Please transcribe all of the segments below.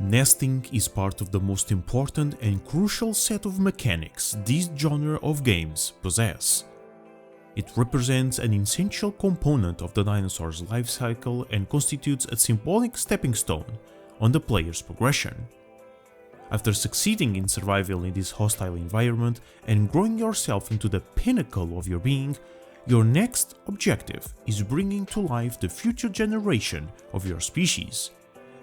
Nesting is part of the most important and crucial set of mechanics this genre of games possess. It represents an essential component of the dinosaur's life cycle and constitutes a symbolic stepping stone on the player's progression. After succeeding in survival in this hostile environment and growing yourself into the pinnacle of your being, your next objective is bringing to life the future generation of your species.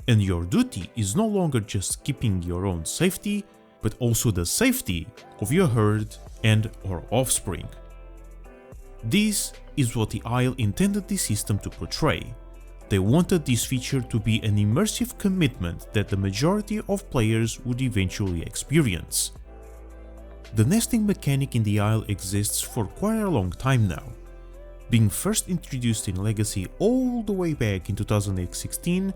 And your duty is no longer just keeping your own safety, but also the safety of your herd and or offspring. This is what the Isle intended the system to portray. They wanted this feature to be an immersive commitment that the majority of players would eventually experience. The nesting mechanic in the Isle exists for quite a long time now. Being first introduced in Legacy all the way back in 2016,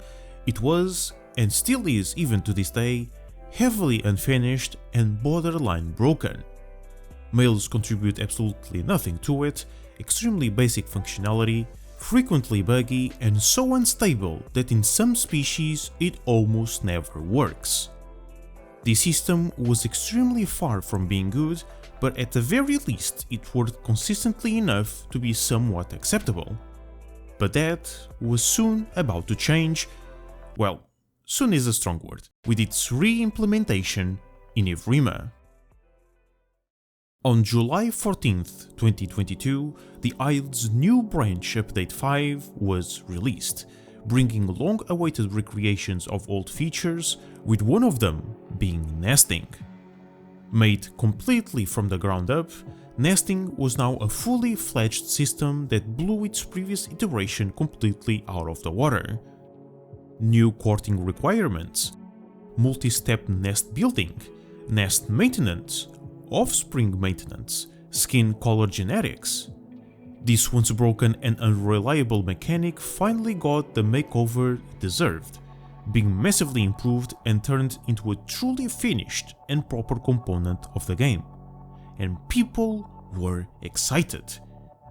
it was, and still is even to this day, heavily unfinished and borderline broken. Males contribute absolutely nothing to it, extremely basic functionality, frequently buggy and so unstable that in some species it almost never works. The system was extremely far from being good, but at the very least it worked consistently enough to be somewhat acceptable. But that was soon about to change. Well, soon is a strong word, with its re-implementation in Evrima. On July 14th, 2022, the Isle's new branch Update 5 was released, bringing long-awaited recreations of old features, with one of them being nesting. Made completely from the ground up, nesting was now a fully fledged system that blew its previous iteration completely out of the water. New courting requirements, multi-step nest building, nest maintenance, offspring maintenance, skin color genetics. This once broken and unreliable mechanic finally got the makeover it deserved, being massively improved and turned into a truly finished and proper component of the game. And people were excited.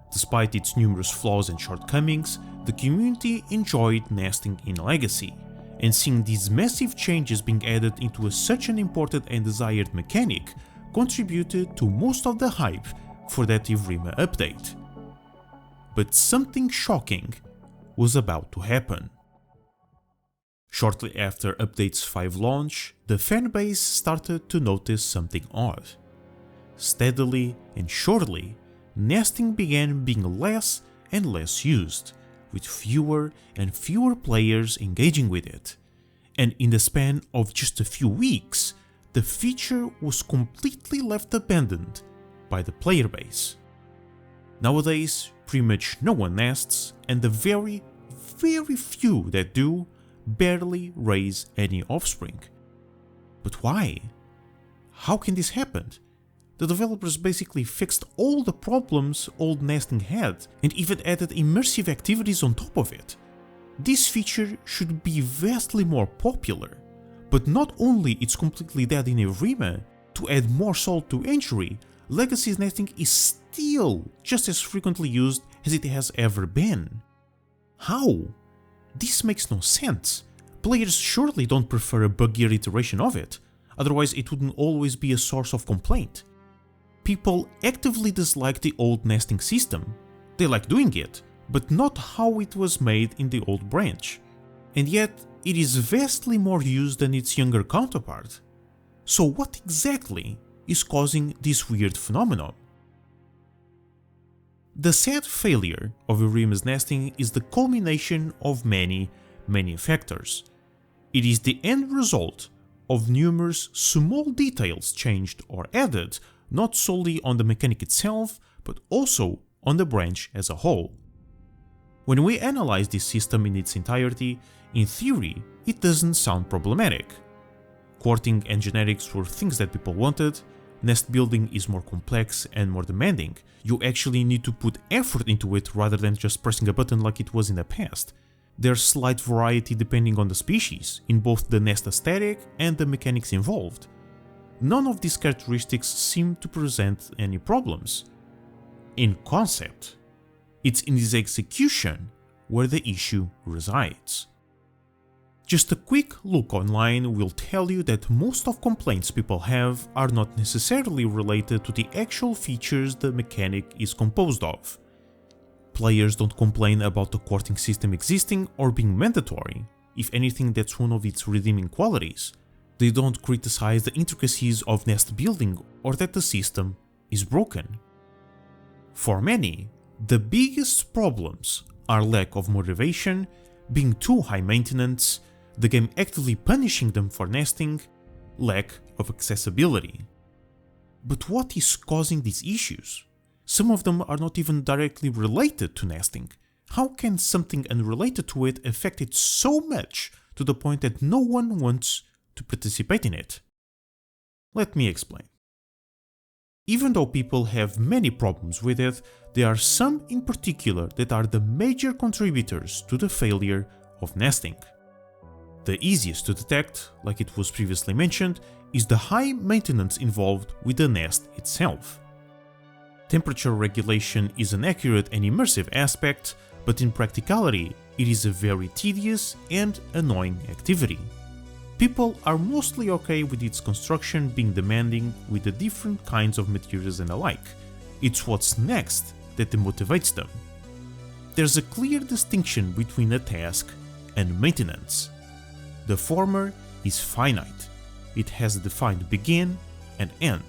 Despite its numerous flaws and shortcomings, the community enjoyed nesting in Legacy, and seeing these massive changes being added into such an important and desired mechanic contributed to most of the hype for that Evrima update. But something shocking was about to happen. Shortly after Update's 5 launch, the fanbase started to notice something odd. Steadily and surely, nesting began being less and less used, with fewer and fewer players engaging with it, and in the span of just a few weeks, the feature was completely left abandoned by the player base. Nowadays, pretty much no one nests, and the very few that do barely raise any offspring. But why? How can this happen? The developers basically fixed all the problems old nesting had, and even added immersive activities on top of it. This feature should be vastly more popular, but not only it's completely dead in Evrima, to add more salt to injury, Legacy's nesting is still just as frequently used as it has ever been. How? This makes no sense. Players surely don't prefer a buggier iteration of it, otherwise it wouldn't always be a source of complaint. People actively dislike the old nesting system. They like doing it, but not how it was made in the old branch. And yet, it is vastly more used than its younger counterpart. So what exactly is causing this weird phenomenon? The sad failure of Evrima's nesting is the culmination of many factors. It is the end result of numerous small details changed or added, not solely on the mechanic itself, but also on the branch as a whole. When we analyze this system in its entirety, in theory, it doesn't sound problematic. Courting and genetics were things that people wanted, nest building is more complex and more demanding. You actually need to put effort into it rather than just pressing a button like it was in the past. There's slight variety depending on the species, in both the nest aesthetic and the mechanics involved. None of these characteristics seem to present any problems. In concept, it's in its execution where the issue resides. Just a quick look online will tell you that most of complaints people have are not necessarily related to the actual features the mechanic is composed of. Players don't complain about the courting system existing or being mandatory. If anything, that's one of its redeeming qualities. They don't criticize the intricacies of nest building or that the system is broken. For many, the biggest problems are lack of motivation, being too high maintenance, the game actively punishing them for nesting, lack of accessibility. But what is causing these issues? Some of them are not even directly related to nesting. How can something unrelated to it affect it so much to the point that no one wants to participate in it? Let me explain. Even though people have many problems with it, there are some in particular that are the major contributors to the failure of nesting. The easiest to detect, like it was previously mentioned, is the high maintenance involved with the nest itself. Temperature regulation is an accurate and immersive aspect, but in practicality, it is a very tedious and annoying activity. People are mostly okay with its construction being demanding with the different kinds of materials and alike. It's what's next that demotivates them. There's a clear distinction between a task and maintenance. The former is finite. It has a defined begin and end,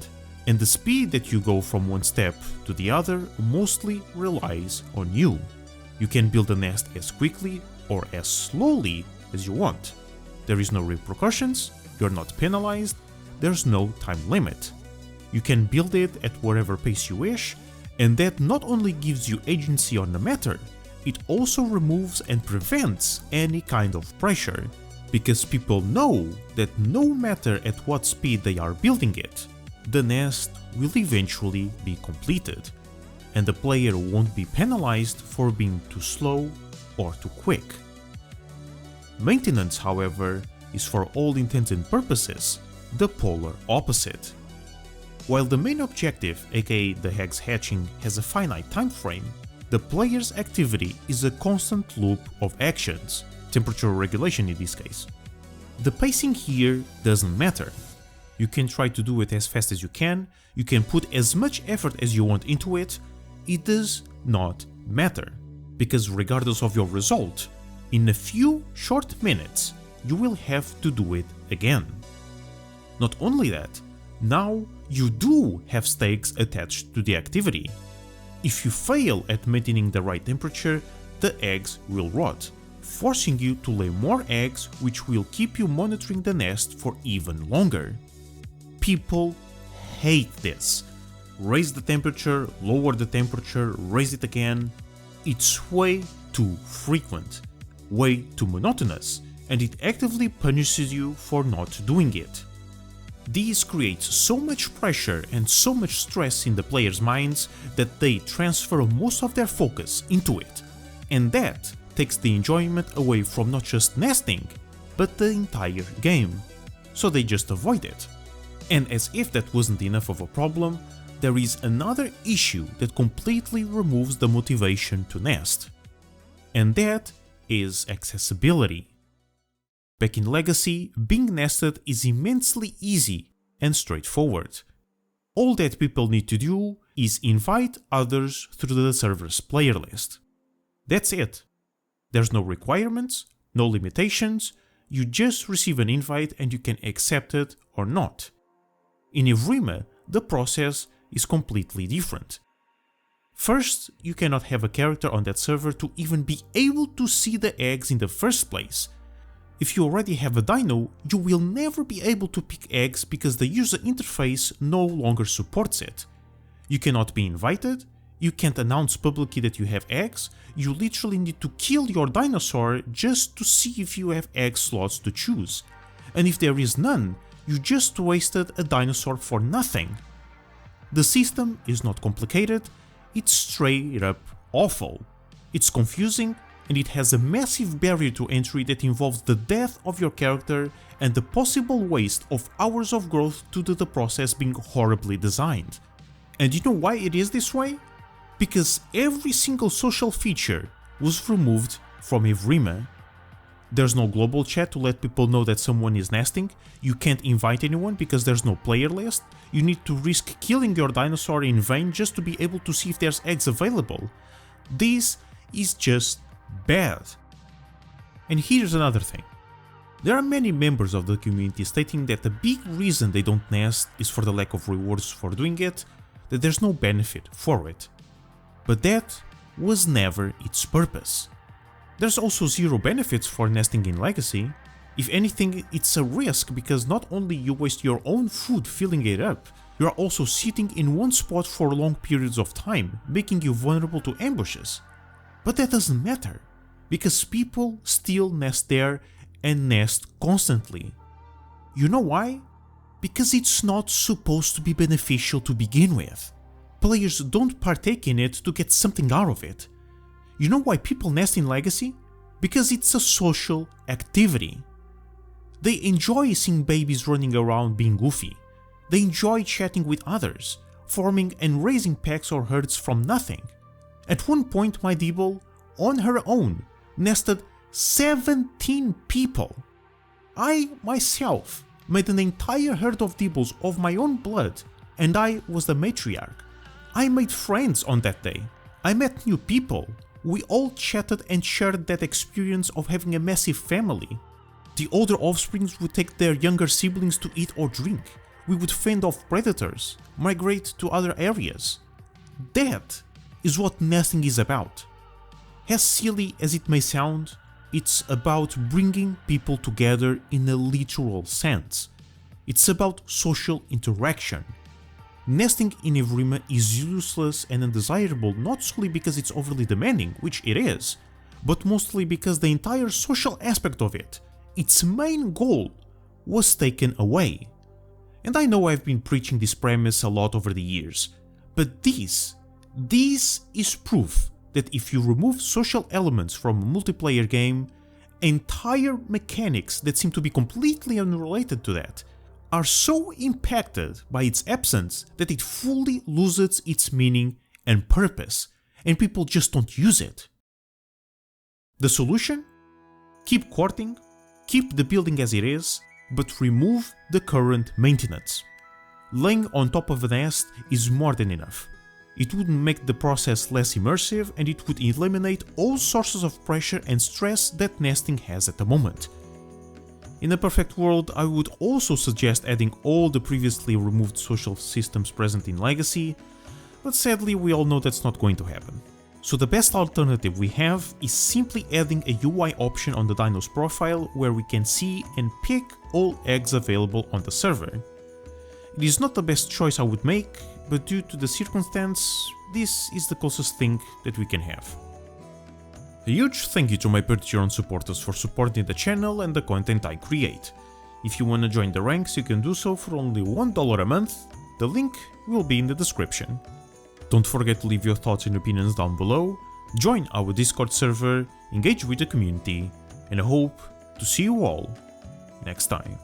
and the speed that you go from one step to the other mostly relies on you. You can build a nest as quickly or as slowly as you want. There is no repercussions, you're not penalized, there's no time limit. You can build it at whatever pace you wish, and that not only gives you agency on the matter, it also removes and prevents any kind of pressure, because people know that no matter at what speed they are building it, the nest will eventually be completed, and the player won't be penalized for being too slow or too quick. Maintenance, however, is for all intents and purposes the polar opposite. While the main objective, aka the eggs hatching, has a finite time frame, the player's activity is a constant loop of actions, temperature regulation in this case. The pacing here doesn't matter. You can try to do it as fast as you can put as much effort as you want into it, it does not matter, because regardless of your result, in a few short minutes you will have to do it again. Not only that, now you do have stakes attached to the activity. If you fail at maintaining the right temperature, the eggs will rot, forcing you to lay more eggs, which will keep you monitoring the nest for even longer. People hate this. Raise the temperature, lower the temperature, raise it again. It's way too frequent, way too monotonous, and it actively punishes you for not doing it. This creates so much pressure and so much stress in the players' minds that they transfer most of their focus into it, and that takes the enjoyment away from not just nesting, but the entire game, so they just avoid it. And as if that wasn't enough of a problem, there is another issue that completely removes the motivation to nest, and that is accessibility. Back in Legacy, being nested is immensely easy and straightforward. All that people need to do is invite others through the server's player list. That's it. There's no requirements, no limitations, you just receive an invite and you can accept it or not. In Evrima, the process is completely different. First, you cannot have a character on that server to even be able to see the eggs in the first place. If you already have a dino, you will never be able to pick eggs because the user interface no longer supports it. You cannot be invited, you can't announce publicly that you have eggs, you literally need to kill your dinosaur just to see if you have egg slots to choose. And if there is none, you just wasted a dinosaur for nothing. The system is not complicated, it's straight up awful. It's confusing, and it has a massive barrier to entry that involves the death of your character and the possible waste of hours of growth due to the process being horribly designed. And you know why it is this way? Because every single social feature was removed from Evrima. There's no global chat to let people know that someone is nesting, you can't invite anyone because there's no player list, you need to risk killing your dinosaur in vain just to be able to see if there's eggs available. This is just bad. And here's another thing. There are many members of the community stating that the big reason they don't nest is for the lack of rewards for doing it, that there's no benefit for it. But that was never its purpose. There's also zero benefits for nesting in Legacy. If anything, it's a risk because not only you waste your own food filling it up, you are also sitting in one spot for long periods of time, making you vulnerable to ambushes. But that doesn't matter, because people still nest there and nest constantly. You know why? Because it's not supposed to be beneficial to begin with. Players don't partake in it to get something out of it. You know why people nest in Legacy? Because it's a social activity. They enjoy seeing babies running around being goofy. They enjoy chatting with others, forming and raising packs or herds from nothing. At one point, my Dibble, on her own, nested 17 people. I, myself, made an entire herd of Dibbles of my own blood, and I was the matriarch. I made friends on that day. I met new people. We all chatted and shared that experience of having a massive family. The older offsprings would take their younger siblings to eat or drink. We would fend off predators, migrate to other areas. That is what nesting is about. As silly as it may sound, it's about bringing people together in a literal sense. It's about social interaction. Nesting in Evrima is useless and undesirable not solely because it's overly demanding, which it is, but mostly because the entire social aspect of it, its main goal, was taken away. And I know I've been preaching this premise a lot over the years, but this is proof that if you remove social elements from a multiplayer game, entire mechanics that seem to be completely unrelated to that are so impacted by its absence that it fully loses its meaning and purpose, and people just don't use it. The solution? Keep courting, keep the building as it is, but remove the current maintenance. Laying on top of a nest is more than enough. It would make the process less immersive and it would eliminate all sources of pressure and stress that nesting has at the moment. In a perfect world, I would also suggest adding all the previously removed social systems present in Legacy, but sadly we all know that's not going to happen. So the best alternative we have is simply adding a UI option on the Dino's profile where we can see and pick all eggs available on the server. It is not the best choice I would make, but due to the circumstance, this is the closest thing that we can have. A huge thank you to my Patreon supporters for supporting the channel and the content I create. If you wanna join the ranks, you can do so for only $1 a month, the link will be in the description. Don't forget to leave your thoughts and opinions down below, join our Discord server, engage with the community, and I hope to see you all next time.